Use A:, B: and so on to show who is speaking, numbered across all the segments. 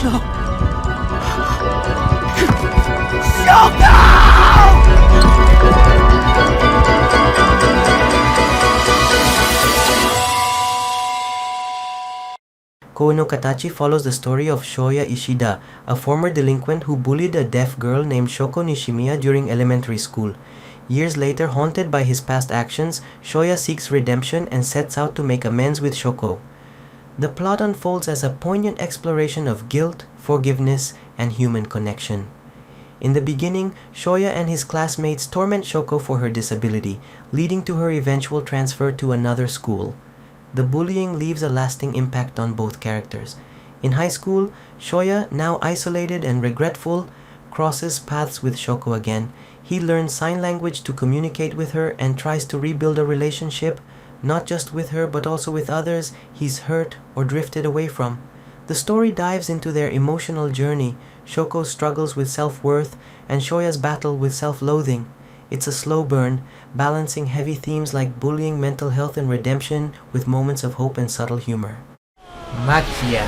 A: Kou no Katachi follows the story of Shoya Ishida, a former delinquent who bullied a deaf girl named Shoko Nishimiya during elementary school. Years later, haunted by his past actions, Shoya seeks redemption and sets out to make amends with Shoko. The plot unfolds as a poignant exploration of guilt, forgiveness, and human connection. In the beginning, Shoya and his classmates torment Shoko for her disability, leading to her eventual transfer to another school. The bullying leaves a lasting impact on both characters. In high school, Shoya, now isolated and regretful, crosses paths with Shoko again. He learns sign language to communicate with her and tries to rebuild a relationship, not just with her but also with others he's hurt or drifted away from. The story dives into their emotional journey, Shoko's struggles with self-worth, and Shoya's battle with self-loathing. It's a slow burn, balancing heavy themes like bullying, mental health, and redemption with moments of hope and subtle humor.
B: Maquia.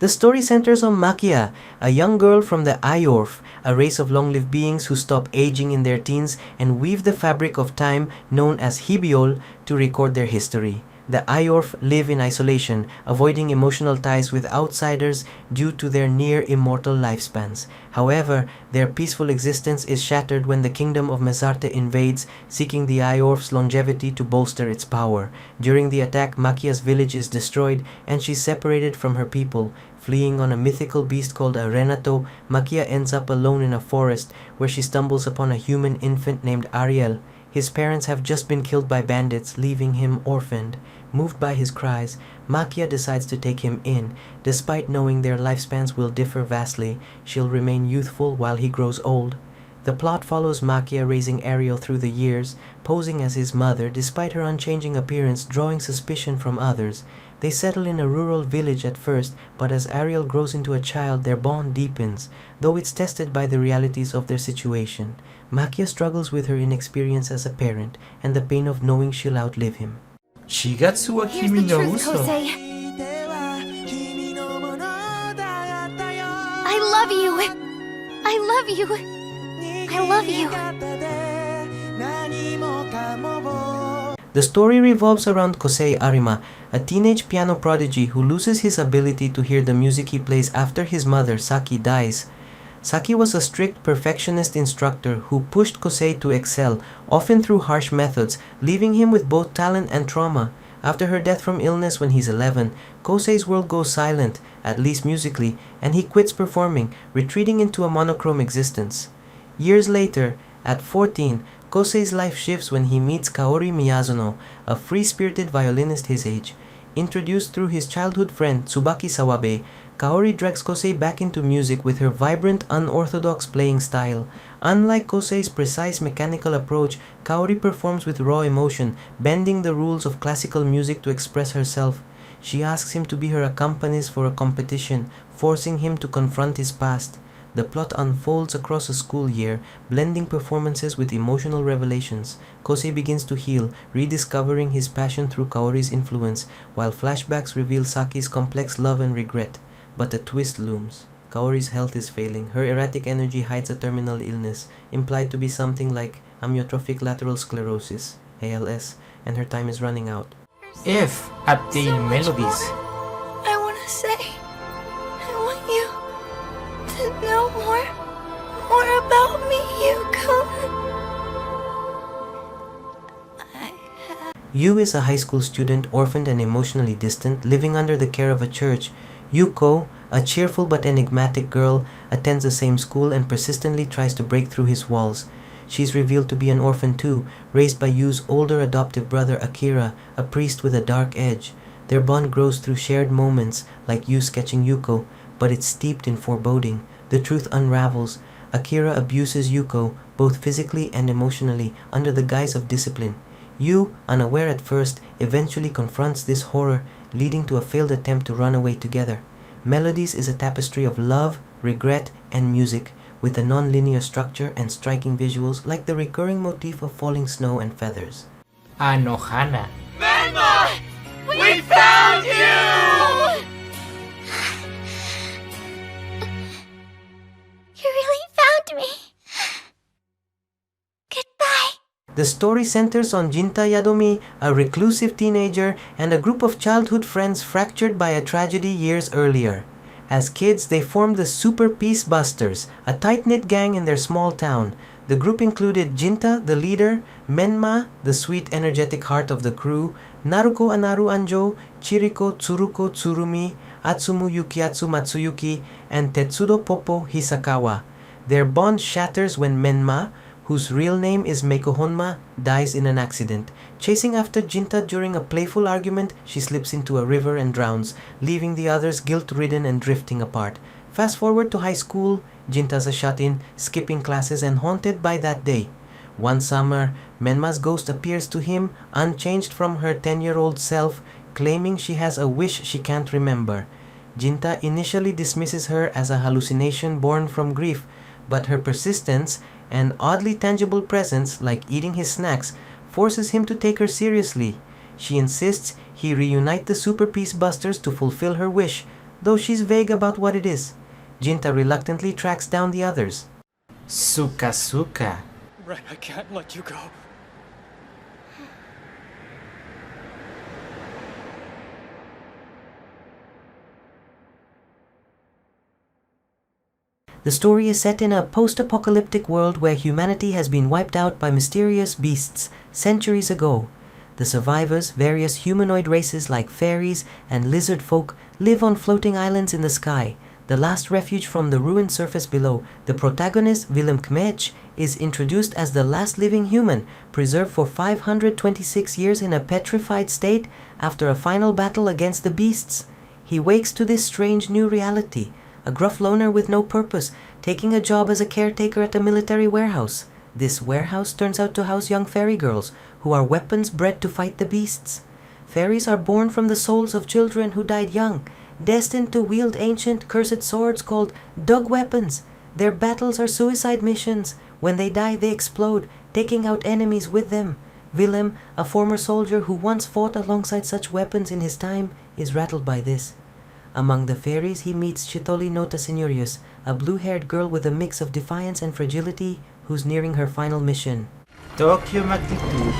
A: The story centers on Maquia, a young girl from the Ayorf, a race of long-lived beings who stop aging in their teens and weave the fabric of time known as Hibiol to record their history. The Ayorf live in isolation, avoiding emotional ties with outsiders due to their near-immortal lifespans. However, their peaceful existence is shattered when the kingdom of Mesarte invades, seeking the Ayorf's longevity to bolster its power. During the attack, Maquia's village is destroyed and she's separated from her people. Fleeing on a mythical beast called a Renato, Maquia ends up alone in a forest where she stumbles upon a human infant named Ariel. His parents have just been killed by bandits, leaving him orphaned. Moved by his cries, Maquia decides to take him in. Despite knowing their lifespans will differ vastly, she'll remain youthful while he grows old. The plot follows Maquia raising Ariel through the years, posing as his mother despite her unchanging appearance drawing suspicion from others. They settle in a rural village at first, but as Ariel grows into a child, their bond deepens, though it's tested by the realities of their situation. Maquia struggles with her inexperience as a parent and the pain of knowing she'll outlive him.
B: Shigatsu wa
C: Here's
B: kimi
C: the
B: no
C: truth,
B: uso.
C: Kosei. I love you. I love you. I love you.
A: The story revolves around Kosei Arima, a teenage piano prodigy who loses his ability to hear the music he plays after his mother, Saki, dies. Saki was a strict perfectionist instructor who pushed Kosei to excel, often through harsh methods, leaving him with both talent and trauma. After her death from illness when he's 11, Kosei's world goes silent, at least musically, and he quits performing, retreating into a monochrome existence. Years later, at 14, Kosei's life shifts when he meets Kaori Miyazuno, a free-spirited violinist his age. Introduced through his childhood friend Tsubaki Sawabe, Kaori drags Kosei back into music with her vibrant, unorthodox playing style. Unlike Kosei's precise mechanical approach, Kaori performs with raw emotion, bending the rules of classical music to express herself. She asks him to be her accompanist for a competition, forcing him to confront his past. The plot unfolds across a school year, blending performances with emotional revelations. Kosei begins to heal, rediscovering his passion through Kaori's influence, while flashbacks reveal Saki's complex love and regret. But a twist looms. Kaori's health is failing. Her erratic energy hides a terminal illness, implied to be something like amyotrophic lateral sclerosis, ALS, and her time is running out.
B: If obtain melodies.
C: I want to say, I want you to know more about me, Yuko.
A: Yu is a high school student, orphaned and emotionally distant, living under the care of a church. Yuko, a cheerful but enigmatic girl, attends the same school and persistently tries to break through his walls. She's revealed to be an orphan too, raised by Yu's older adoptive brother Akira, a priest with a dark edge. Their bond grows through shared moments, like Yu sketching Yuko, but it's steeped in foreboding. The truth unravels. Akira abuses Yuko, both physically and emotionally, under the guise of discipline. Yu, unaware at first, eventually confronts this horror, leading to a failed attempt to run away together. Melodies is a tapestry of love, regret, and music, with a non-linear structure and striking visuals like the recurring motif of falling snow and feathers.
B: Anohana.
C: Grandma! We found you! You really found me. Goodbye.
A: The story centers on Jinta Yadomi, a reclusive teenager, and a group of childhood friends fractured by a tragedy years earlier. As kids, they formed the Super Peace Busters, a tight-knit gang in their small town. The group included Jinta, the leader, Menma, the sweet, energetic heart of the crew, Naruko Anaru Anjo, Chiriko Tsuruko Tsurumi, Atsumu Yukiatsu Matsuyuki, and Tetsudo Popo Hisakawa. Their bond shatters when Menma, whose real name is Meiko Honma, dies in an accident. Chasing after Jinta during a playful argument, she slips into a river and drowns, leaving the others guilt-ridden and drifting apart. Fast forward to high school, Jinta's a shut-in, skipping classes and haunted by that day. One summer, Menma's ghost appears to him, unchanged from her 10-year-old self, claiming she has a wish she can't remember. Jinta initially dismisses her as a hallucination born from grief, but her persistence and oddly tangible presence, like eating his snacks, forces him to take her seriously. She insists he reunite the Super Peace Busters to fulfill her wish, though she's vague about what it is. Jinta reluctantly tracks down the others.
B: SukaSuka.
D: Ren, I can't let you go.
A: The story is set in a post-apocalyptic world where humanity has been wiped out by mysterious beasts centuries ago. The survivors, various humanoid races like fairies and lizard folk, live on floating islands in the sky, the last refuge from the ruined surface below. The protagonist, Willem Kmech, is introduced as the last living human, preserved for 526 years in a petrified state after a final battle against the beasts. He wakes to this strange new reality, a gruff loner with no purpose, taking a job as a caretaker at a military warehouse. This warehouse turns out to house young fairy girls, who are weapons bred to fight the beasts. Fairies are born from the souls of children who died young, destined to wield ancient, cursed swords called dog weapons. Their battles are suicide missions. When they die, they explode, taking out enemies with them. Willem, a former soldier who once fought alongside such weapons in his time, is rattled by this. Among the fairies, he meets Chitoli Nota Senorius, a blue-haired girl with a mix of defiance and fragility, who's nearing her final mission.
B: Tokyo Magnitude.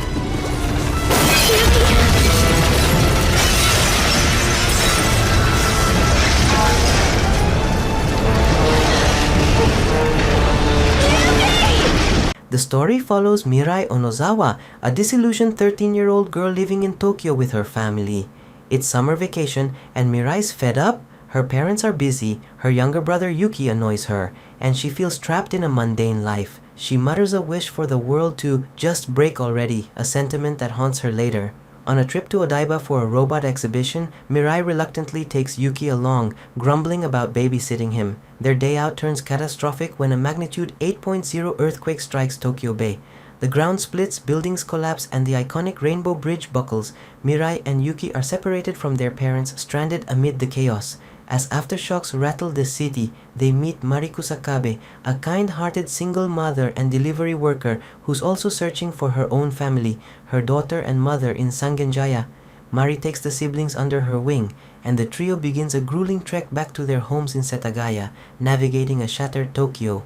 A: The story follows Mirai Onozawa, a disillusioned 13-year-old girl living in Tokyo with her family. It's summer vacation, and Mirai's fed up. Her parents are busy, her younger brother Yuki annoys her, and she feels trapped in a mundane life. She mutters a wish for the world to just break already, a sentiment that haunts her later. On a trip to Odaiba for a robot exhibition, Mirai reluctantly takes Yuki along, grumbling about babysitting him. Their day out turns catastrophic when a magnitude 8.0 earthquake strikes Tokyo Bay. The ground splits, buildings collapse, and the iconic Rainbow Bridge buckles. Mirai and Yuki are separated from their parents, stranded amid the chaos. As aftershocks rattle the city, they meet Mariku Sakabe, a kind-hearted single mother and delivery worker who's also searching for her own family, her daughter and mother in Sangenjaya. Mari takes the siblings under her wing, and the trio begins a grueling trek back to their homes in Setagaya, navigating a shattered Tokyo.